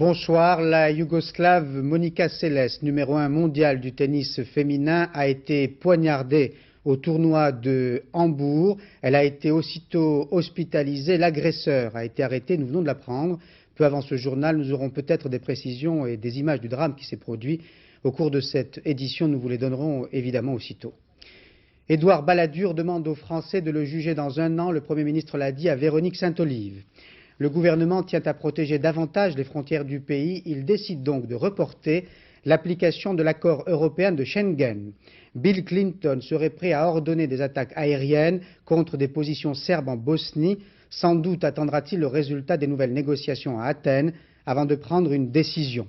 Bonsoir, la Yougoslave Monica Seles, numéro 1 mondial du tennis féminin, a été poignardée au tournoi de Hambourg. Elle a été aussitôt hospitalisée. L'agresseur a été arrêté, nous venons de l'apprendre. Peu avant ce journal, nous aurons peut-être des précisions et des images du drame qui s'est produit. Au cours de cette édition, nous vous les donnerons évidemment aussitôt. Édouard Balladur demande aux Français de le juger dans 1 an. Le Premier ministre l'a dit à Véronique Saint-Olive. Le gouvernement tient à protéger davantage les frontières du pays. Il décide donc de reporter l'application de l'accord européen de Schengen. Bill Clinton serait prêt à ordonner des attaques aériennes contre des positions serbes en Bosnie. Sans doute attendra-t-il le résultat des nouvelles négociations à Athènes avant de prendre une décision.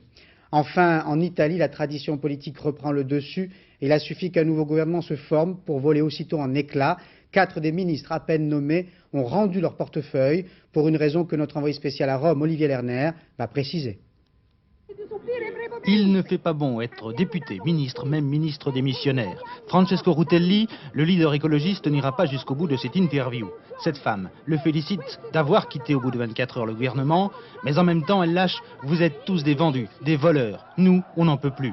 Enfin, en Italie, la tradition politique reprend le dessus. Il a suffi qu'un nouveau gouvernement se forme pour voler aussitôt en éclats. 4 des ministres à peine nommés ont rendu leur portefeuille pour une raison que notre envoyé spécial à Rome, Olivier Lerner, va préciser. Il ne fait pas bon être député, ministre, même ministre démissionnaire. Francesco Rutelli, le leader écologiste, n'ira pas jusqu'au bout de cette interview. Cette femme le félicite d'avoir quitté au bout de 24 heures le gouvernement, mais en même temps elle lâche « Vous êtes tous des vendus, des voleurs. Nous, on n'en peut plus ».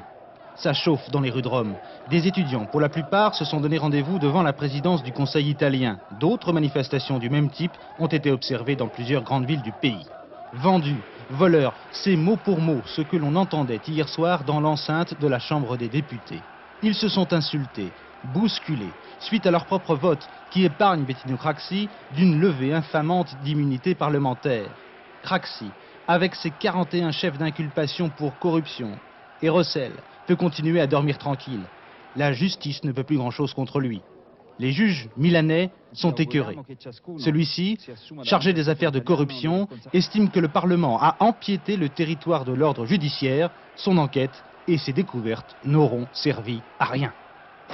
Ça chauffe dans les rues de Rome. Des étudiants, pour la plupart, se sont donné rendez-vous devant la présidence du Conseil italien. D'autres manifestations du même type ont été observées dans plusieurs grandes villes du pays. Vendus, voleurs, c'est mot pour mot ce que l'on entendait hier soir dans l'enceinte de la Chambre des députés. Ils se sont insultés, bousculés, suite à leur propre vote qui épargne Bettino Craxi d'une levée infamante d'immunité parlementaire. Craxi, avec ses 41 chefs d'inculpation pour corruption et recel, peut continuer à dormir tranquille. La justice ne peut plus grand-chose contre lui. Les juges milanais sont écœurés. Celui-ci, chargé des affaires de corruption, estime que le Parlement a empiété le territoire de l'ordre judiciaire. Son enquête et ses découvertes n'auront servi à rien.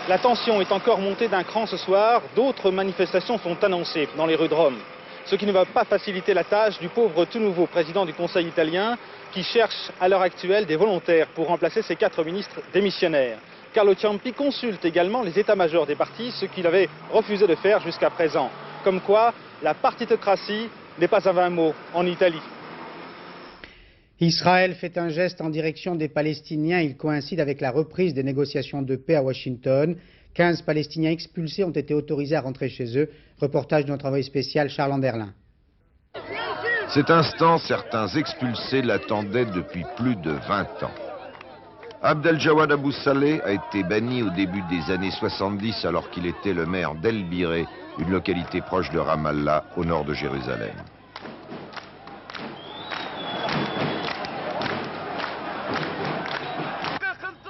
La tension est encore montée d'un cran ce soir. D'autres manifestations sont annoncées dans les rues de Rome. Ce qui ne va pas faciliter la tâche du pauvre tout nouveau président du Conseil italien qui cherche à l'heure actuelle des volontaires pour remplacer ses 4 ministres démissionnaires. Carlo Ciampi consulte également les états-majors des partis, ce qu'il avait refusé de faire jusqu'à présent. Comme quoi, la partitocratie n'est pas un vain mot en Italie. Israël fait un geste en direction des Palestiniens. Il coïncide avec la reprise des négociations de paix à Washington. 15 Palestiniens expulsés ont été autorisés à rentrer chez eux. Reportage de notre envoyé spécial Charles Anderlin. Cet instant, certains expulsés l'attendaient depuis plus de 20 ans. Abdeljawad Abou Saleh a été banni au début des années 70 alors qu'il était le maire d'El Biré, une localité proche de Ramallah, au nord de Jérusalem.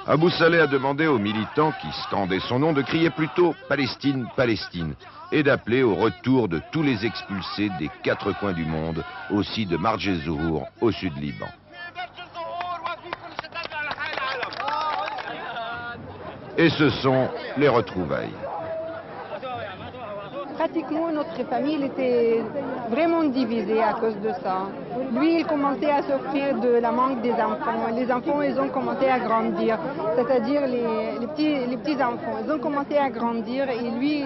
Abou Saleh a demandé aux militants qui scandaient son nom de crier plutôt « Palestine, Palestine » et d'appeler au retour de tous les expulsés des 4 coins du monde, aussi de Marj el-Zohour au sud Liban. Et ce sont les retrouvailles. Pratiquement, notre famille était vraiment divisée à cause de ça. Lui, il commençait à souffrir de la manque des enfants. Les enfants, ils ont commencé à grandir. C'est-à-dire les petits-enfants, ils ont commencé à grandir et lui,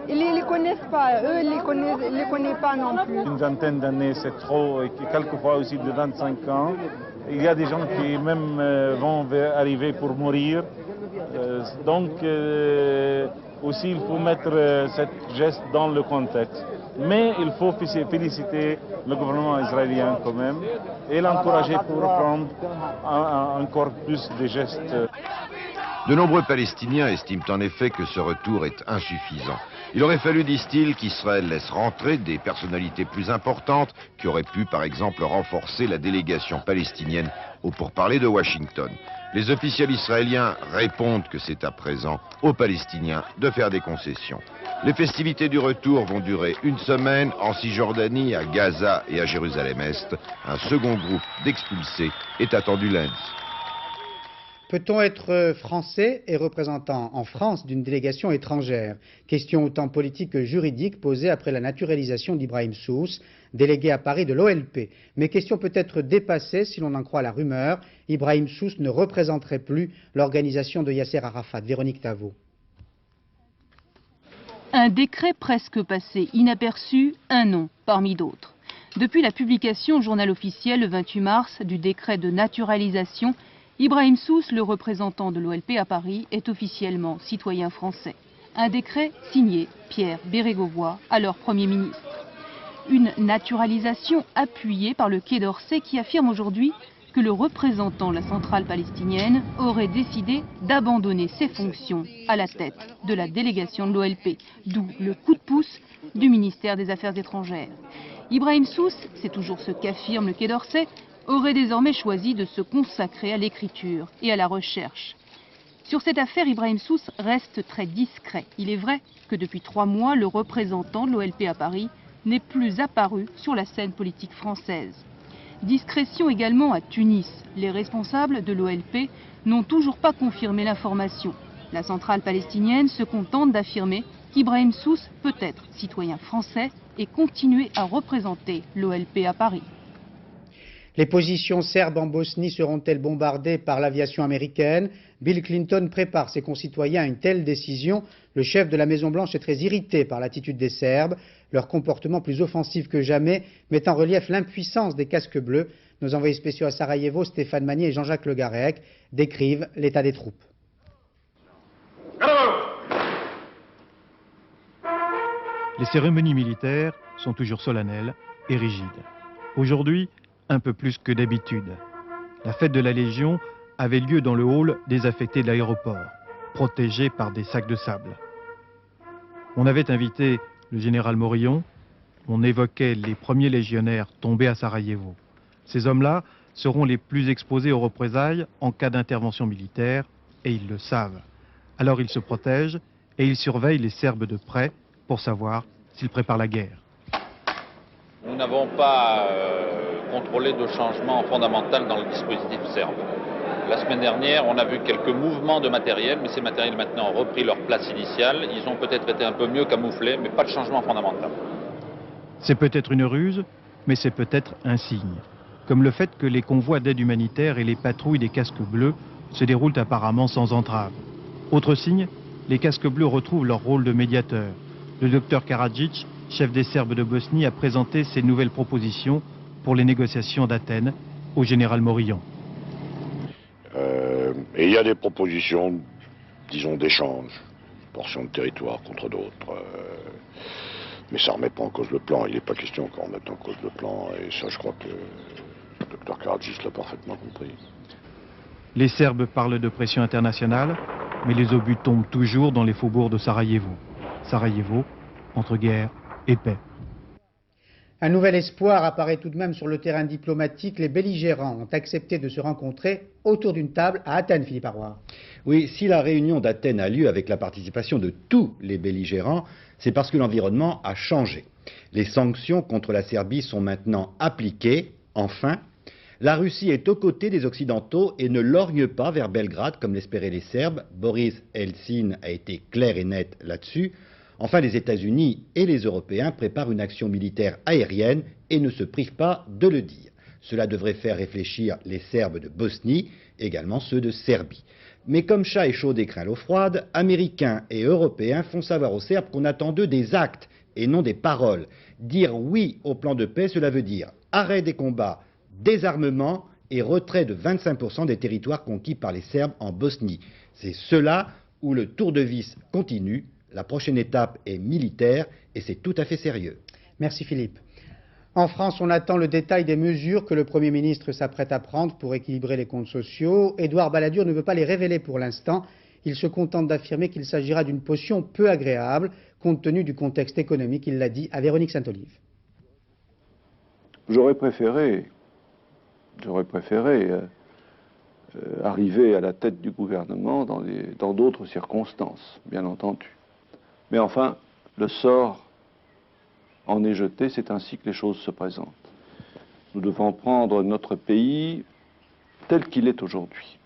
ils ne les connaissent pas. Eux, ils ne les connaissent pas non plus. Une vingtaine d'années, c'est trop, et quelquefois aussi de 25 ans. Il y a des gens qui même vont arriver pour mourir. Donc, aussi, il faut mettre ce geste dans le contexte. Mais il faut féliciter le gouvernement israélien quand même et l'encourager pour prendre encore plus de gestes. De nombreux Palestiniens estiment en effet que ce retour est insuffisant. Il aurait fallu, disent-ils, qu'Israël laisse rentrer des personnalités plus importantes qui auraient pu, par exemple, renforcer la délégation palestinienne au pourparlers de Washington. Les officiels israéliens répondent que c'est à présent aux Palestiniens de faire des concessions. Les festivités du retour vont durer 1 semaine en Cisjordanie, à Gaza et à Jérusalem-Est. Un second groupe d'expulsés est attendu lundi. Peut-on être français et représentant en France d'une délégation étrangère? Question autant politique que juridique posée après la naturalisation d'Ibrahim Sousse, délégué à Paris de l'OLP. Mais question peut-être dépassée si l'on en croit la rumeur. Ibrahim Sousse ne représenterait plus l'organisation de Yasser Arafat. Véronique Tavo. Un décret presque passé inaperçu, un nom parmi d'autres. Depuis la publication au journal officiel le 28 mars du décret de naturalisation, Ibrahim Sousse, le représentant de l'OLP à Paris, est officiellement citoyen français. Un décret signé Pierre Bérégovoy, alors Premier ministre. Une naturalisation appuyée par le Quai d'Orsay qui affirme aujourd'hui que le représentant de la centrale palestinienne aurait décidé d'abandonner ses fonctions à la tête de la délégation de l'OLP, d'où le coup de pouce du ministère des Affaires étrangères. Ibrahim Sousse, c'est toujours ce qu'affirme le Quai d'Orsay, aurait désormais choisi de se consacrer à l'écriture et à la recherche. Sur cette affaire, Ibrahim Sousse reste très discret. Il est vrai que depuis 3 mois, le représentant de l'OLP à Paris n'est plus apparu sur la scène politique française. Discrétion également à Tunis. Les responsables de l'OLP n'ont toujours pas confirmé l'information. La centrale palestinienne se contente d'affirmer qu'Ibrahim Sousse peut être citoyen français et continuer à représenter l'OLP à Paris. Les positions serbes en Bosnie seront-elles bombardées par l'aviation américaine? Bill Clinton prépare ses concitoyens à une telle décision. Le chef de la Maison-Blanche est très irrité par l'attitude des Serbes. Leur comportement plus offensif que jamais met en relief l'impuissance des casques bleus. Nos envoyés spéciaux à Sarajevo, Stéphane Magnier et Jean-Jacques Le Garec, décrivent l'état des troupes. Les cérémonies militaires sont toujours solennelles et rigides. Aujourd'hui, un peu plus que d'habitude. La fête de la Légion avait lieu dans le hall désaffecté de l'aéroport, protégé par des sacs de sable. On avait invité le général Morillon, on évoquait les premiers légionnaires tombés à Sarajevo. Ces hommes-là seront les plus exposés aux représailles en cas d'intervention militaire, et ils le savent. Alors ils se protègent et ils surveillent les Serbes de près pour savoir s'ils préparent la guerre. Nous n'avons pas contrôlé de changement fondamental dans le dispositif serbe. La semaine dernière, on a vu quelques mouvements de matériel, mais ces matériels maintenant ont repris leur place initiale. Ils ont peut-être été un peu mieux camouflés, mais pas de changement fondamental. C'est peut-être une ruse, mais c'est peut-être un signe. Comme le fait que les convois d'aide humanitaire et les patrouilles des casques bleus se déroulent apparemment sans entrave. Autre signe, les casques bleus retrouvent leur rôle de médiateur. Le docteur Karadzic, chef des Serbes de Bosnie, a présenté ses nouvelles propositions pour les négociations d'Athènes au général Morillon. Et il y a des propositions, disons, d'échange, portions de territoire contre d'autres. Mais ça ne remet pas en cause le plan. Il n'est pas question qu'on remette en cause le plan. Et ça, je crois que le docteur Karadzic l'a parfaitement compris. Les Serbes parlent de pression internationale, mais les obus tombent toujours dans les faubourgs de Sarajevo. Sarajevo, entre guerre et paix. Un nouvel espoir apparaît tout de même sur le terrain diplomatique. Les belligérants ont accepté de se rencontrer autour d'une table à Athènes, Philippe Arroy. Oui, si la réunion d'Athènes a lieu avec la participation de tous les belligérants, c'est parce que l'environnement a changé. Les sanctions contre la Serbie sont maintenant appliquées, enfin. La Russie est aux côtés des Occidentaux et ne lorgne pas vers Belgrade comme l'espéraient les Serbes. Boris Eltsine a été clair et net là-dessus. Enfin, les États-Unis et les Européens préparent une action militaire aérienne et ne se privent pas de le dire. Cela devrait faire réfléchir les Serbes de Bosnie, également ceux de Serbie. Mais comme chat est chaud et craint l'eau froide, Américains et Européens font savoir aux Serbes qu'on attend d'eux des actes et non des paroles. Dire oui au plan de paix, cela veut dire arrêt des combats, désarmement et retrait de 25% des territoires conquis par les Serbes en Bosnie. C'est cela où le tour de vis continue. La prochaine étape est militaire et c'est tout à fait sérieux. Merci Philippe. En France, on attend le détail des mesures que le Premier ministre s'apprête à prendre pour équilibrer les comptes sociaux. Édouard Balladur ne veut pas les révéler pour l'instant. Il se contente d'affirmer qu'il s'agira d'une potion peu agréable, compte tenu du contexte économique, il l'a dit à Véronique Saint-Olive. J'aurais préféré arriver à la tête du gouvernement dans d'autres circonstances, bien entendu. Mais enfin, le sort en est jeté, c'est ainsi que les choses se présentent. Nous devons prendre notre pays tel qu'il est aujourd'hui.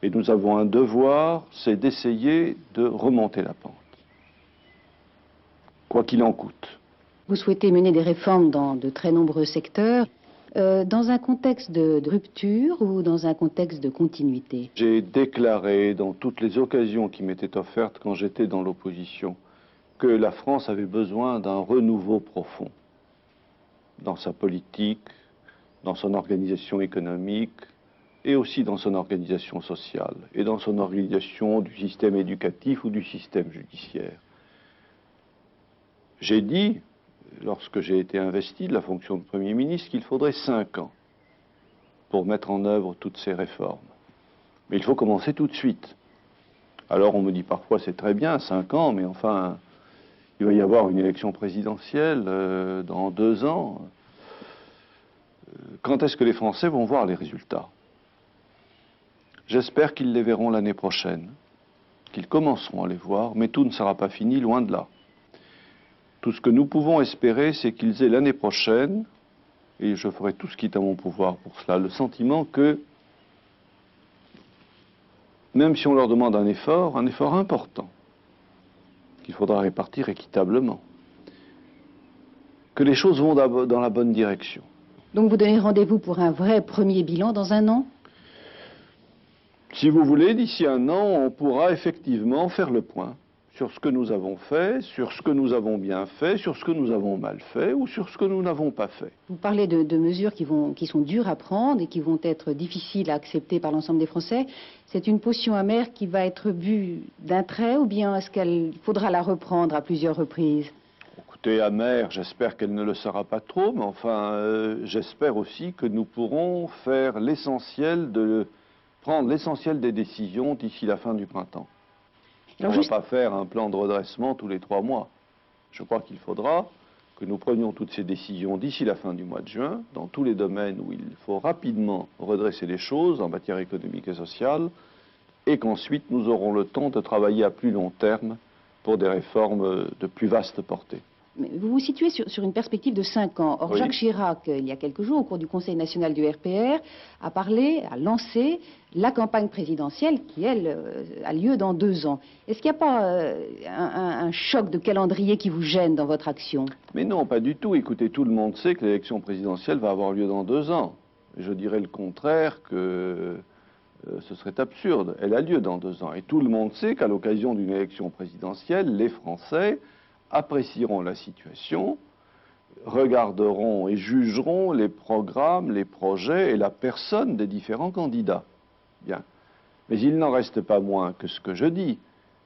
Et nous avons un devoir, c'est d'essayer de remonter la pente, quoi qu'il en coûte. Vous souhaitez mener des réformes dans de très nombreux secteurs, dans un contexte de rupture ou dans un contexte de continuité? J'ai déclaré dans toutes les occasions qui m'étaient offertes quand j'étais dans l'opposition que la France avait besoin d'un renouveau profond. dans sa politique, dans son organisation économique et aussi dans son organisation sociale et dans son organisation du système éducatif ou du système judiciaire. J'ai dit, lorsque j'ai été investi de la fonction de Premier ministre, qu'il faudrait 5 ans pour mettre en œuvre toutes ces réformes. Mais il faut commencer tout de suite. Alors on me dit parfois c'est très bien, 5 ans, mais enfin, il va y avoir une élection présidentielle dans 2 ans. Quand est-ce que les Français vont voir les résultats? J'espère qu'ils les verront l'année prochaine, qu'ils commenceront à les voir, mais tout ne sera pas fini, loin de là. Tout ce que nous pouvons espérer, c'est qu'ils aient l'année prochaine, et je ferai tout ce qui est à mon pouvoir pour cela, le sentiment que, même si on leur demande un effort important, qu'il faudra répartir équitablement, que les choses vont dans la bonne direction. Donc vous donnez rendez-vous pour un vrai premier bilan dans 1 an? Si vous voulez, d'ici 1 an, on pourra effectivement faire le point sur ce que nous avons fait, sur ce que nous avons bien fait, sur ce que nous avons mal fait ou sur ce que nous n'avons pas fait. Vous parlez de mesures qui sont dures à prendre et qui vont être difficiles à accepter par l'ensemble des Français. C'est une potion amère qui va être bue d'un trait ou bien est-ce qu'il faudra la reprendre à plusieurs reprises? Écoutez, amère, j'espère qu'elle ne le sera pas trop, mais enfin, j'espère aussi que nous pourrons faire prendre l'essentiel des décisions d'ici la fin du printemps. On ne va pas faire un plan de redressement tous les 3 mois. Je crois qu'il faudra que nous prenions toutes ces décisions d'ici la fin du mois de juin, dans tous les domaines où il faut rapidement redresser les choses en matière économique et sociale, et qu'ensuite nous aurons le temps de travailler à plus long terme pour des réformes de plus vaste portée. Mais vous vous situez sur une perspective de 5 ans. Or, oui. Jacques Chirac, il y a quelques jours, au cours du Conseil national du RPR, a lancé la campagne présidentielle qui, elle, a lieu dans 2 ans. Est-ce qu'il n'y a pas un choc de calendrier qui vous gêne dans votre action? Mais non, pas du tout. Écoutez, tout le monde sait que l'élection présidentielle va avoir lieu dans 2 ans. Je dirais le contraire que ce serait absurde. Elle a lieu dans 2 ans. Et tout le monde sait qu'à l'occasion d'une élection présidentielle, les Français apprécieront la situation, regarderont et jugeront les programmes, les projets et la personne des différents candidats. Bien. Mais il n'en reste pas moins que ce que je dis,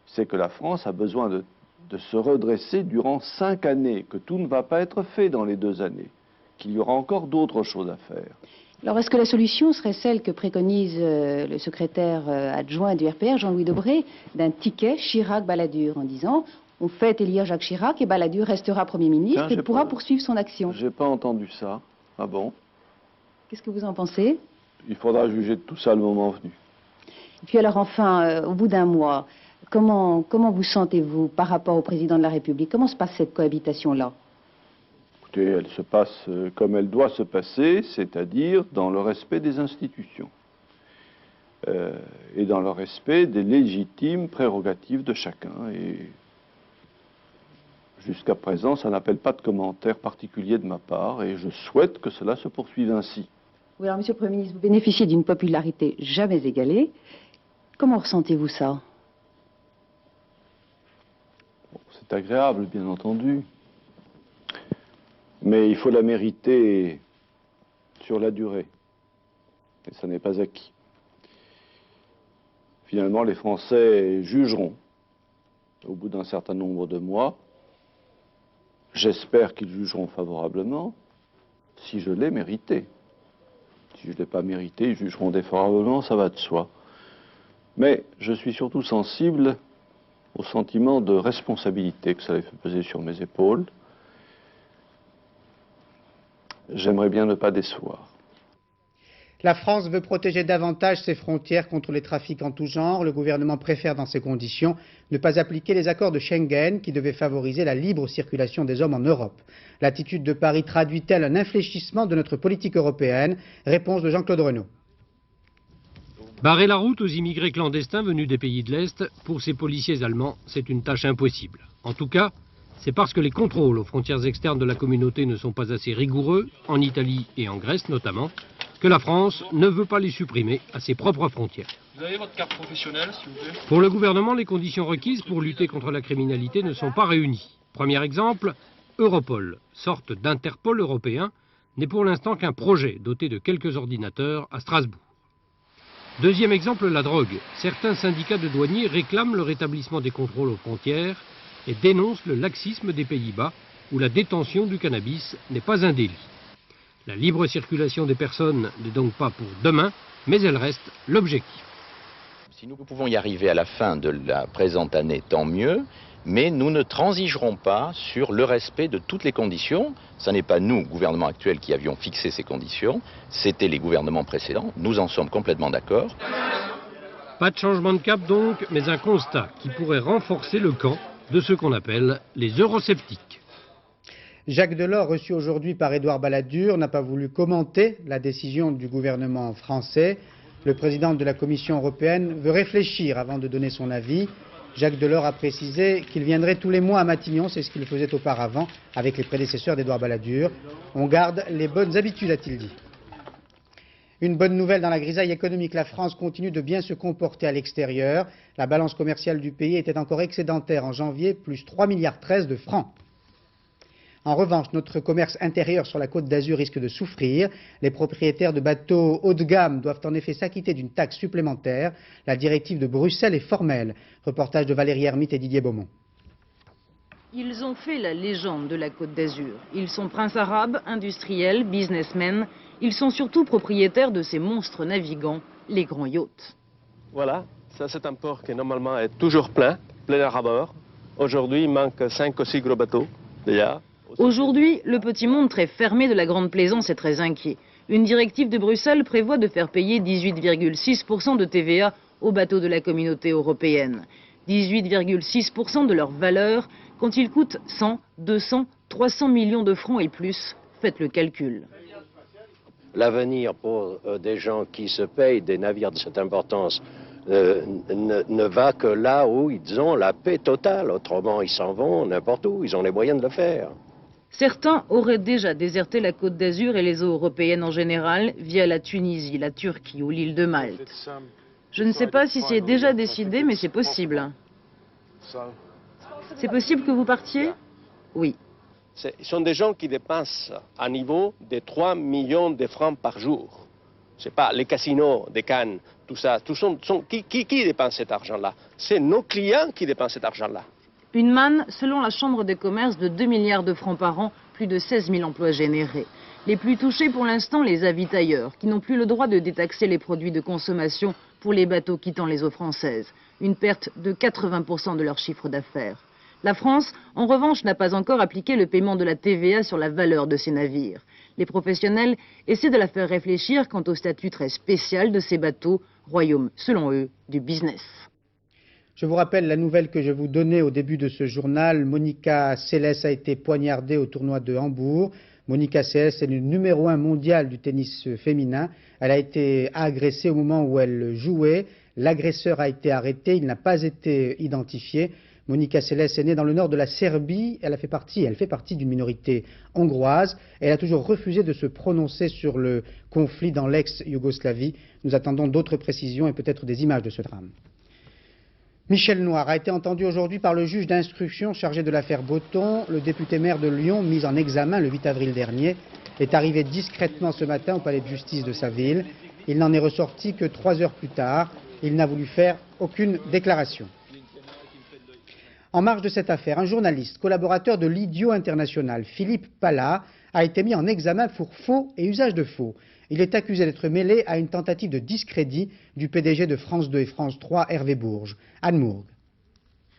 c'est que la France a besoin de se redresser durant 5 années, que tout ne va pas être fait dans les 2 années, qu'il y aura encore d'autres choses à faire. Alors, est-ce que la solution serait celle que préconise le secrétaire adjoint du RPR, Jean-Louis Debré, d'un ticket Chirac-Balladur, en disant on fait élire Jacques Chirac et Balladur restera Premier ministre et pourra poursuivre son action? J'ai pas entendu ça. Ah bon? Qu'est-ce que vous en pensez? Il faudra juger de tout ça le moment venu. Et puis alors enfin, au bout d'1 mois, comment vous sentez-vous par rapport au président de la République? Comment se passe cette cohabitation-là? Écoutez, elle se passe comme elle doit se passer, c'est-à-dire dans le respect des institutions et dans le respect des légitimes prérogatives de chacun. Et jusqu'à présent, ça n'appelle pas de commentaires particuliers de ma part et je souhaite que cela se poursuive ainsi. Oui, alors, Monsieur le Premier ministre, vous bénéficiez d'une popularité jamais égalée. Comment ressentez-vous ça? Bon, c'est agréable, bien entendu. Mais il faut la mériter sur la durée. Et ça n'est pas acquis. Finalement, les Français jugeront au bout d'un certain nombre de mois. J'espère qu'ils jugeront favorablement si je l'ai mérité. Si je ne l'ai pas mérité, ils jugeront défavorablement, ça va de soi. Mais je suis surtout sensible au sentiment de responsabilité que ça fait peser sur mes épaules. J'aimerais bien ne pas décevoir. La France veut protéger davantage ses frontières contre les trafics en tout genre. Le gouvernement préfère dans ces conditions ne pas appliquer les accords de Schengen qui devaient favoriser la libre circulation des hommes en Europe. L'attitude de Paris traduit-elle un infléchissement de notre politique européenne? Réponse de Jean-Claude Renaud. Barrer la route aux immigrés clandestins venus des pays de l'Est, pour ces policiers allemands, c'est une tâche impossible. En tout cas, c'est parce que les contrôles aux frontières externes de la communauté ne sont pas assez rigoureux, en Italie et en Grèce notamment, que la France ne veut pas les supprimer à ses propres frontières. Vous avez votre carte professionnelle, s'il vous plaît? Pour le gouvernement, les conditions requises pour lutter contre la criminalité ne sont pas réunies. Premier exemple, Europol, sorte d'Interpol européen, n'est pour l'instant qu'un projet doté de quelques ordinateurs à Strasbourg. Deuxième exemple, la drogue. Certains syndicats de douaniers réclament le rétablissement des contrôles aux frontières et dénoncent le laxisme des Pays-Bas, où la détention du cannabis n'est pas un délit. La libre circulation des personnes n'est donc pas pour demain, mais elle reste l'objectif. Si nous pouvons y arriver à la fin de la présente année, tant mieux, mais nous ne transigerons pas sur le respect de toutes les conditions. Ce n'est pas nous, gouvernement actuel, qui avions fixé ces conditions, c'était les gouvernements précédents, nous en sommes complètement d'accord. Pas de changement de cap donc, mais un constat qui pourrait renforcer le camp de ce qu'on appelle les eurosceptiques. Jacques Delors, reçu aujourd'hui par Édouard Balladur, n'a pas voulu commenter la décision du gouvernement français. Le président de la Commission européenne veut réfléchir avant de donner son avis. Jacques Delors a précisé qu'il viendrait tous les mois à Matignon, c'est ce qu'il faisait auparavant avec les prédécesseurs d'Édouard Balladur. On garde les bonnes habitudes, a-t-il dit. Une bonne nouvelle dans la grisaille économique, la France continue de bien se comporter à l'extérieur. La balance commerciale du pays était encore excédentaire en janvier, plus 3,13 milliards de francs. En revanche, notre commerce intérieur sur la Côte d'Azur risque de souffrir. Les propriétaires de bateaux haut de gamme doivent en effet s'acquitter d'une taxe supplémentaire. La directive de Bruxelles est formelle. Reportage de Valérie Hermite et Didier Beaumont. Ils ont fait la légende de la Côte d'Azur. Ils sont princes arabes, industriels, businessmen. Ils sont surtout propriétaires de ces monstres navigants, les grands yachts. Voilà, ça c'est un port qui normalement est toujours plein à bord. Aujourd'hui, il manque 5 ou 6 gros bateaux déjà. Aujourd'hui, le petit monde très fermé de la Grande Plaisance est très inquiet. Une directive de Bruxelles prévoit de faire payer 18,6% de TVA aux bateaux de la communauté européenne. 18,6% de leur valeur quand ils coûtent 100, 200, 300 millions de francs et plus. Faites le calcul. L'avenir pour des gens qui se payent des navires de cette importance ne va que là où ils ont la paix totale. Autrement, ils s'en vont n'importe où. Ils ont les moyens de le faire. Certains auraient déjà déserté la Côte d'Azur et les eaux européennes en général via la Tunisie, la Turquie ou l'île de Malte. Je ne sais pas si c'est déjà décidé, mais c'est possible. C'est possible que vous partiez? Oui. Ce sont des gens qui dépensent à niveau de 3 millions de francs par jour. Ce n'est pas les casinos de Cannes, tout ça. Qui dépense cet argent-là? C'est nos clients qui dépensent cet argent-là. Une manne, selon la Chambre de commerce, de 2 milliards de francs par an, plus de 16 000 emplois générés. Les plus touchés pour l'instant, les avitailleurs, qui n'ont plus le droit de détaxer les produits de consommation pour les bateaux quittant les eaux françaises. Une perte de 80% de leur chiffre d'affaires. La France, en revanche, n'a pas encore appliqué le paiement de la TVA sur la valeur de ces navires. Les professionnels essaient de la faire réfléchir quant au statut très spécial de ces bateaux, royaume, selon eux, du business. Je vous rappelle la nouvelle que je vous donnais au début de ce journal. Monica Seles a été poignardée au tournoi de Hambourg. Monica Seles est le numéro 1 mondial du tennis féminin. Elle a été agressée au moment où elle jouait. L'agresseur a été arrêté, il n'a pas été identifié. Monica Seles est née dans le nord de la Serbie. Elle fait partie d'une minorité hongroise. Elle a toujours refusé de se prononcer sur le conflit dans l'ex-Yougoslavie. Nous attendons d'autres précisions et peut-être des images de ce drame. Michel Noir a été entendu aujourd'hui par le juge d'instruction chargé de l'affaire Botton. Le député maire de Lyon, mis en examen le 8 avril dernier, est arrivé discrètement ce matin au palais de justice de sa ville. Il n'en est ressorti que 3 heures plus tard. Il n'a voulu faire aucune déclaration. En marge de cette affaire, un journaliste, collaborateur de l'Idiot International, Philippe Pallat, a été mis en examen pour faux et usage de faux. Il est accusé d'être mêlé à une tentative de discrédit du PDG de France 2 et France 3, Hervé Bourges. Anne Mourgue.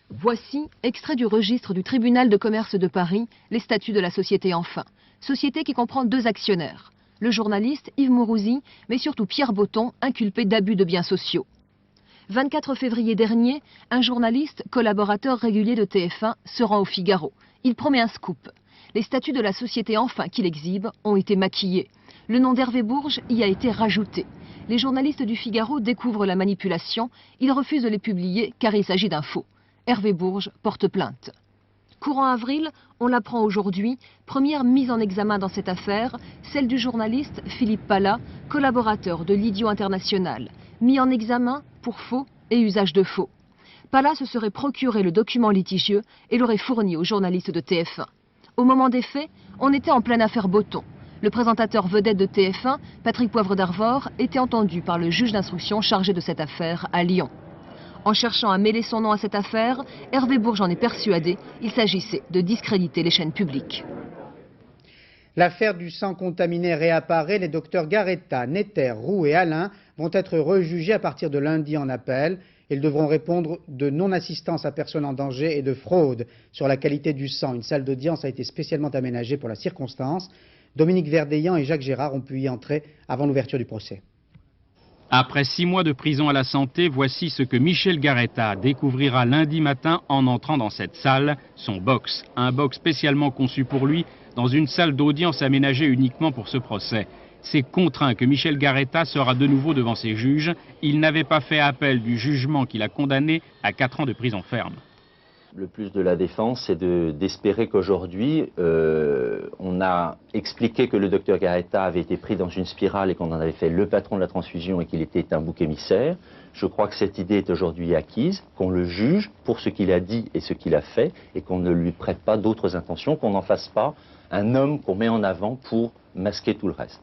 Voici, extrait du registre du tribunal de commerce de Paris, les statuts de la société Enfin. Société qui comprend 2 actionnaires. Le journaliste Yves Mourouzi, mais surtout Pierre Botton, inculpé d'abus de biens sociaux. 24 février dernier, un journaliste, collaborateur régulier de TF1, se rend au Figaro. Il promet un scoop. Les statuts de la société Enfin qu'il exhibe ont été maquillés. Le nom d'Hervé Bourges y a été rajouté. Les journalistes du Figaro découvrent la manipulation. Ils refusent de les publier car il s'agit d'un faux. Hervé Bourges porte plainte. Courant avril, on l'apprend aujourd'hui, première mise en examen dans cette affaire, celle du journaliste Philippe Pallat, collaborateur de l'Idiot International, mis en examen pour faux et usage de faux. Pallat se serait procuré le document litigieux et l'aurait fourni aux journalistes de TF1. Au moment des faits, on était en pleine affaire Botton. Le présentateur vedette de TF1, Patrick Poivre d'Arvor, était entendu par le juge d'instruction chargé de cette affaire à Lyon. En cherchant à mêler son nom à cette affaire, Hervé Bourges en est persuadé, il s'agissait de discréditer les chaînes publiques. L'affaire du sang contaminé réapparaît. Les docteurs Garetta, Netter, Roux et Alain vont être rejugés à partir de lundi en appel. Ils devront répondre de non-assistance à personne en danger et de fraude sur la qualité du sang. Une salle d'audience a été spécialement aménagée pour la circonstance. Dominique Verdeillan et Jacques Gérard ont pu y entrer avant l'ouverture du procès. Après 6 mois de prison à la santé, voici ce que Michel Garetta découvrira lundi matin en entrant dans cette salle, son box. Un box spécialement conçu pour lui, dans une salle d'audience aménagée uniquement pour ce procès. C'est contraint que Michel Garetta sera de nouveau devant ses juges. Il n'avait pas fait appel du jugement qui l'a condamné à 4 ans de prison ferme. Le plus de la défense, c'est d'espérer qu'aujourd'hui, on a expliqué que le docteur Garetta avait été pris dans une spirale et qu'on en avait fait le patron de la transfusion et qu'il était un bouc émissaire. Je crois que cette idée est aujourd'hui acquise, qu'on le juge pour ce qu'il a dit et ce qu'il a fait et qu'on ne lui prête pas d'autres intentions, qu'on n'en fasse pas un homme qu'on met en avant pour masquer tout le reste.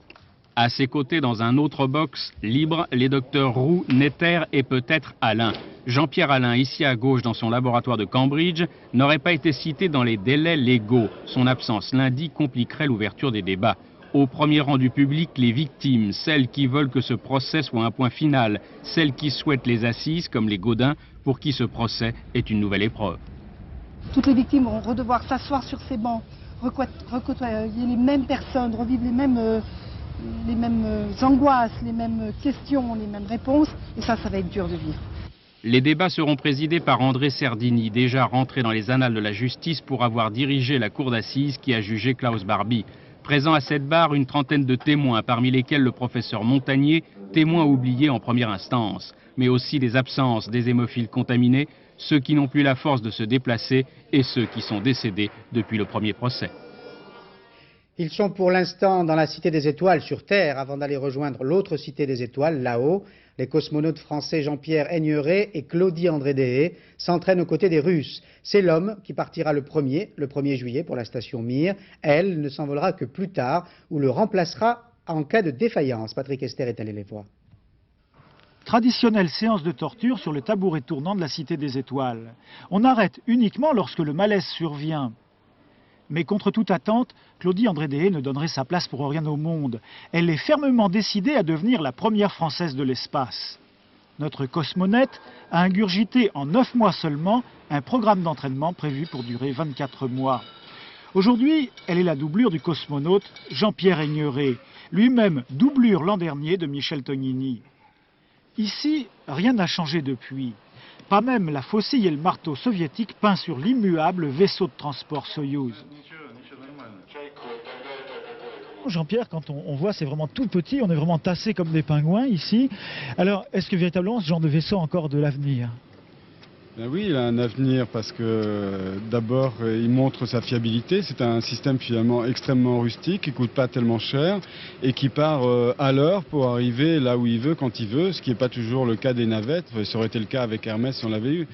À ses côtés, dans un autre box, libre, les docteurs Roux, Netter et peut-être Alain. Jean-Pierre Alain, ici à gauche dans son laboratoire de Cambridge, n'aurait pas été cité dans les délais légaux. Son absence lundi compliquerait l'ouverture des débats. Au premier rang du public, les victimes, celles qui veulent que ce procès soit un point final, celles qui souhaitent les assises, comme les Gaudin, pour qui ce procès est une nouvelle épreuve. Toutes les victimes vont redevoir s'asseoir sur ces bancs, recôtoyer les mêmes personnes, revivre les mêmes angoisses, les mêmes questions, les mêmes réponses, et ça va être dur de vivre. Les débats seront présidés par André Serdini, déjà rentré dans les annales de la justice pour avoir dirigé la cour d'assises qui a jugé Klaus Barbie. Présent à cette barre, une trentaine de témoins, parmi lesquels le professeur Montagnier, témoin oublié en première instance, mais aussi des absences des hémophiles contaminés, ceux qui n'ont plus la force de se déplacer et ceux qui sont décédés depuis le premier procès. Ils sont pour l'instant dans la Cité des Étoiles sur Terre avant d'aller rejoindre l'autre Cité des Étoiles, là-haut. Les cosmonautes français Jean-Pierre Aigneret et Claudie André-Deshaies s'entraînent aux côtés des Russes. C'est l'homme qui partira le 1er juillet pour la station Mir. Elle ne s'envolera que plus tard ou le remplacera en cas de défaillance. Patrick Esther est allé les voir. Traditionnelle séance de torture sur le tabouret tournant de la Cité des Étoiles. On arrête uniquement lorsque le malaise survient. Mais contre toute attente, Claudie André-Deshaies ne donnerait sa place pour rien au monde. Elle est fermement décidée à devenir la première Française de l'espace. Notre cosmonette a ingurgité en 9 mois seulement un programme d'entraînement prévu pour durer 24 mois. Aujourd'hui, elle est la doublure du cosmonaute Jean-Pierre Aigneret, lui-même doublure l'an dernier de Michel Tognini. Ici, rien n'a changé depuis. Pas même la faucille et le marteau soviétique peints sur l'immuable vaisseau de transport Soyouz. Jean-Pierre, quand on voit, c'est vraiment tout petit, on est vraiment tassé comme des pingouins ici. Alors, est-ce que véritablement ce genre de vaisseau a encore de l'avenir ? Ben oui, il a un avenir parce que d'abord, il montre sa fiabilité. C'est un système finalement extrêmement rustique qui ne coûte pas tellement cher et qui part à l'heure pour arriver là où il veut, quand il veut, ce qui n'est pas toujours le cas des navettes. Ça aurait été le cas avec Hermès si on l'avait eu.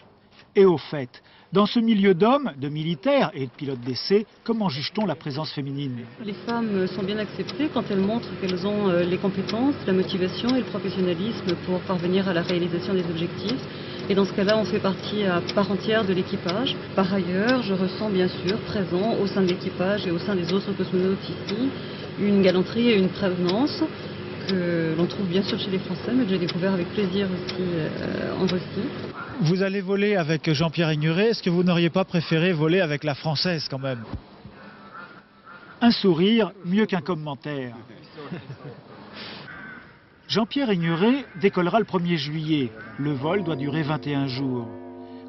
Et au fait, dans ce milieu d'hommes, de militaires et de pilotes d'essai, comment juge-t-on la présence féminine ? Les femmes sont bien acceptées quand elles montrent qu'elles ont les compétences, la motivation et le professionnalisme pour parvenir à la réalisation des objectifs. Et dans ce cas-là, on fait partie à part entière de l'équipage. Par ailleurs, je ressens bien sûr, présent au sein de l'équipage et au sein des autres cosmonautes ici, une galanterie et une prévenance que l'on trouve bien sûr chez les Français, mais que j'ai découvert avec plaisir aussi en Russie. Vous allez voler avec Jean-Pierre Aigneret, est-ce que vous n'auriez pas préféré voler avec la Française quand même ? Un sourire, mieux qu'un commentaire. Jean-Pierre Aigneret décollera le 1er juillet. Le vol doit durer 21 jours.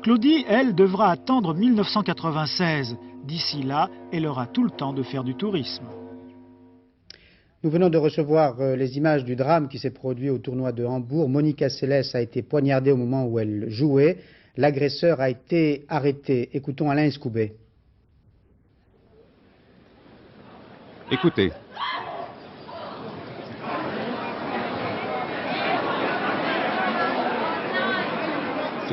Claudie, elle, devra attendre 1996. D'ici là, elle aura tout le temps de faire du tourisme. Nous venons de recevoir les images du drame qui s'est produit au tournoi de Hambourg. Monica Seles a été poignardée au moment où elle jouait. L'agresseur a été arrêté. Écoutons Alain Escoubet. Écoutez.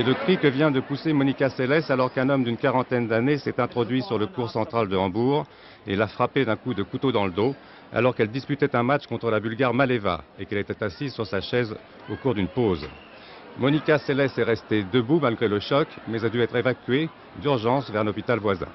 C'est le cri que vient de pousser Monica Seles alors qu'un homme d'une quarantaine d'années s'est introduit sur le cours central de Hambourg et l'a frappé d'un coup de couteau dans le dos alors qu'elle disputait un match contre la Bulgare Maleva et qu'elle était assise sur sa chaise au cours d'une pause. Monica Seles est restée debout malgré le choc, mais a dû être évacuée d'urgence vers un hôpital voisin.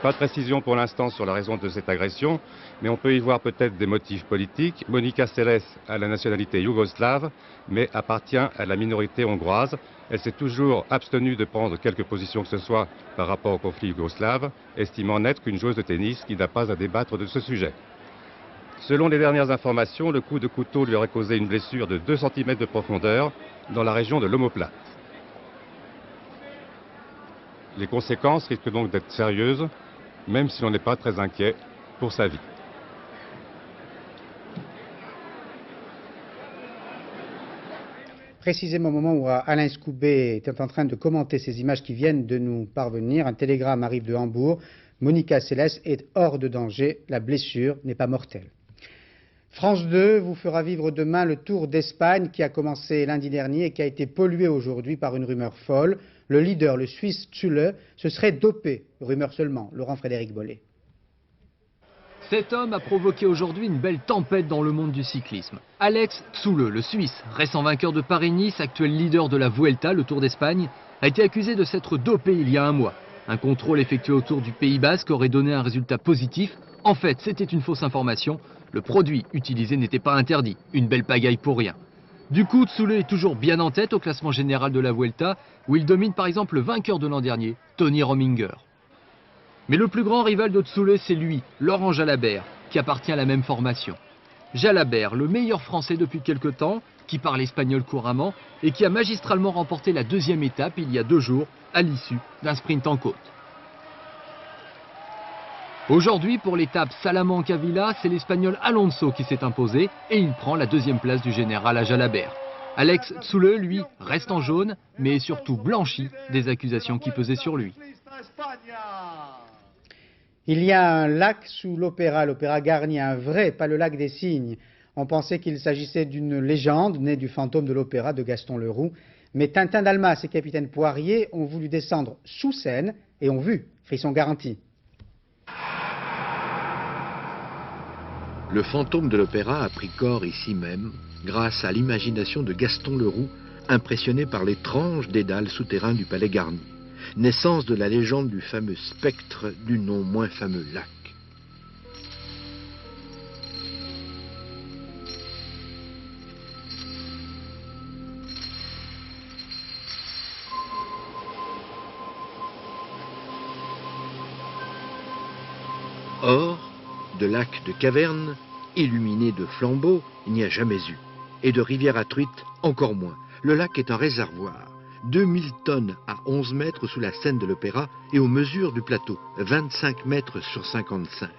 Pas de précision pour l'instant sur la raison de cette agression, mais on peut y voir peut-être des motifs politiques. Monica Seles a la nationalité yougoslave, mais appartient à la minorité hongroise. Elle s'est toujours abstenue de prendre quelque position que ce soit par rapport au conflit yougoslave, estimant n'être qu'une joueuse de tennis qui n'a pas à débattre de ce sujet. Selon les dernières informations, le coup de couteau lui aurait causé une blessure de 2 cm de profondeur dans la région de l'omoplate. Les conséquences risquent donc d'être sérieuses, même si l'on n'est pas très inquiet pour sa vie. Précisément au moment où Alain Scoubet était en train de commenter ces images qui viennent de nous parvenir, un télégramme arrive de Hambourg. Monica Seles est hors de danger, la blessure n'est pas mortelle. France 2 vous fera vivre demain le Tour d'Espagne qui a commencé lundi dernier et qui a été pollué aujourd'hui par une rumeur folle. Le leader, le Suisse Zülle, se serait dopé. Rumeur seulement. Laurent-Frédéric Bollet. Cet homme a provoqué aujourd'hui une belle tempête dans le monde du cyclisme. Alex Zülle, le Suisse, récent vainqueur de Paris-Nice, actuel leader de la Vuelta, le Tour d'Espagne, a été accusé de s'être dopé il y a un mois. Un contrôle effectué autour du Pays Basque aurait donné un résultat positif. En fait, c'était une fausse information. Le produit utilisé n'était pas interdit. Une belle pagaille pour rien. Du coup, Zülle est toujours bien en tête au classement général de la Vuelta, où il domine par exemple le vainqueur de l'an dernier, Tony Rominger. Mais le plus grand rival de Zülle, c'est lui, Laurent Jalabert, qui appartient à la même formation. Jalabert, le meilleur français depuis quelque temps, qui parle espagnol couramment et qui a magistralement remporté la 2e étape il y a 2 jours, à l'issue d'un sprint en côte. Aujourd'hui, pour l'étape Salamanca-Villa, c'est l'Espagnol Alonso qui s'est imposé et il prend la 2e place du général à Jalabert. Alex Zülle, lui, reste en jaune, mais est surtout blanchi des accusations qui pesaient sur lui. Il y a un lac sous l'opéra Garnier, un vrai, pas le lac des Cygnes. On pensait qu'il s'agissait d'une légende née du fantôme de l'opéra de Gaston Leroux. Mais Tintin Dalmas et Capitaine Poirier ont voulu descendre sous Seine et ont vu, frisson garanti. Le fantôme de l'opéra a pris corps ici même, grâce à l'imagination de Gaston Leroux, impressionné par l'étrange dédale souterrain du Palais Garnier, naissance de la légende du fameux spectre du non moins fameux lac. Or, de lacs de cavernes, illuminés de flambeaux, il n'y a jamais eu. Et de rivières à truites, encore moins. Le lac est un réservoir. 2000 tonnes à 11 mètres sous la scène de l'opéra et aux mesures du plateau, 25 mètres sur 55.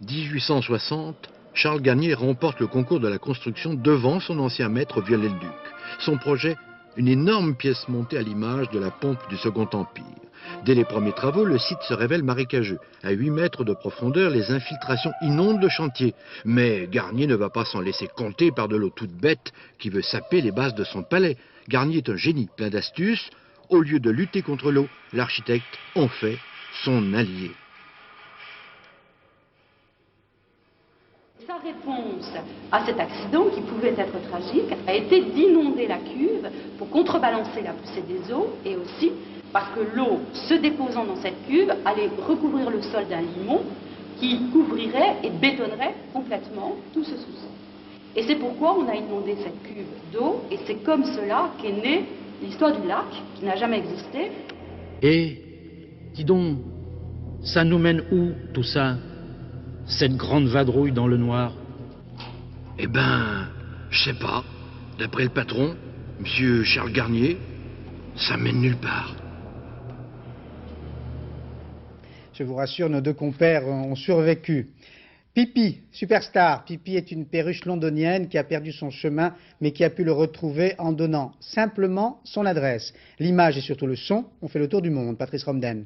1860, Charles Garnier remporte le concours de la construction devant son ancien maître Viollet-le-Duc. Son projet, une énorme pièce montée à l'image de la pompe du Second Empire. Dès les premiers travaux, le site se révèle marécageux. À 8 mètres de profondeur, les infiltrations inondent le chantier. Mais Garnier ne va pas s'en laisser compter par de l'eau toute bête qui veut saper les bases de son palais. Garnier est un génie, plein d'astuces. Au lieu de lutter contre l'eau, l'architecte en fait son allié. Sa réponse à cet accident, qui pouvait être tragique, a été d'inonder la cuve pour contrebalancer la poussée des eaux et aussi parce que l'eau, se déposant dans cette cuve, allait recouvrir le sol d'un limon qui couvrirait et bétonnerait complètement tout ce sous-sol. Et c'est pourquoi on a inondé cette cuve d'eau, et c'est comme cela qu'est née l'histoire du lac, qui n'a jamais existé. Et, dis donc, ça nous mène où, tout ça, cette grande vadrouille dans le noir? Eh ben, je sais pas. D'après le patron, monsieur Charles Garnier, ça mène nulle part. Je vous rassure, nos 2 compères ont survécu. Pipi, superstar. Pipi est une perruche londonienne qui a perdu son chemin, mais qui a pu le retrouver en donnant simplement son adresse. L'image et surtout le son ont fait le tour du monde. Patrice Romden.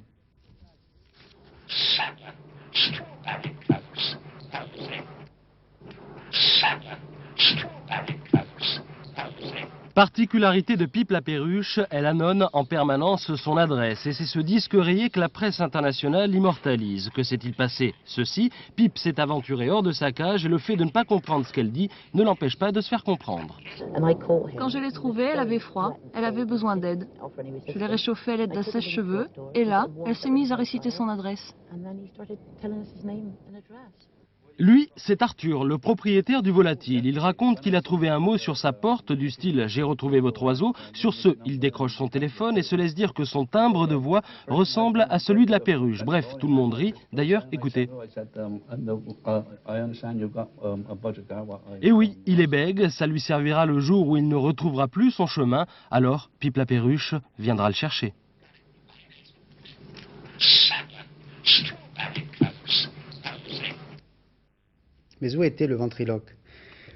Particularité de Pipe la Perruche, elle annonce en permanence son adresse. Et c'est ce disque rayé que la presse internationale immortalise. Que s'est-il passé? Ceci, Pipe s'est aventurée hors de sa cage et le fait de ne pas comprendre ce qu'elle dit ne l'empêche pas de se faire comprendre. Quand je l'ai trouvée, elle avait froid, elle avait besoin d'aide. Je l'ai réchauffée à l'aide d'un sèche-cheveux et là, elle s'est mise à réciter son adresse. Lui, c'est Arthur, le propriétaire du volatile. Il raconte qu'il a trouvé un mot sur sa porte du style « J'ai retrouvé votre oiseau ». Sur ce, il décroche son téléphone et se laisse dire que son timbre de voix ressemble à celui de la perruche. Bref, tout le monde rit. D'ailleurs, écoutez. Et oui, il est bègue, ça lui servira le jour où il ne retrouvera plus son chemin. Alors, Pipe la Perruche viendra le chercher. Mais où était le ventriloque?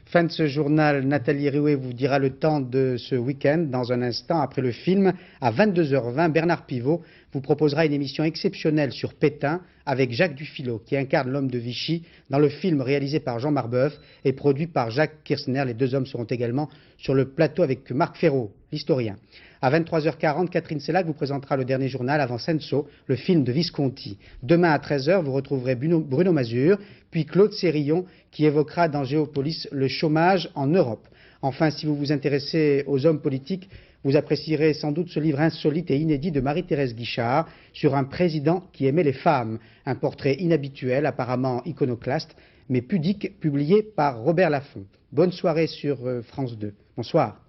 Fin de ce journal, Nathalie Riouet vous dira le temps de ce week-end. Dans un instant, après le film, à 22h20, Bernard Pivot vous proposera une émission exceptionnelle sur Pétain avec Jacques Dufilot, qui incarne l'homme de Vichy dans le film réalisé par Jean Marbeuf et produit par Jacques Kirchner. Les deux hommes seront également sur le plateau avec Marc Ferraud, l'historien. À 23h40, Catherine Sellac vous présentera le dernier journal avant Senso, le film de Visconti. Demain à 13h, vous retrouverez Bruno Mazur, puis Claude Sérillon qui évoquera dans Géopolis le chômage en Europe. Enfin, si vous vous intéressez aux hommes politiques, vous apprécierez sans doute ce livre insolite et inédit de Marie-Thérèse Guichard sur un président qui aimait les femmes. Un portrait inhabituel, apparemment iconoclaste, mais pudique, publié par Robert Laffont. Bonne soirée sur France 2. Bonsoir.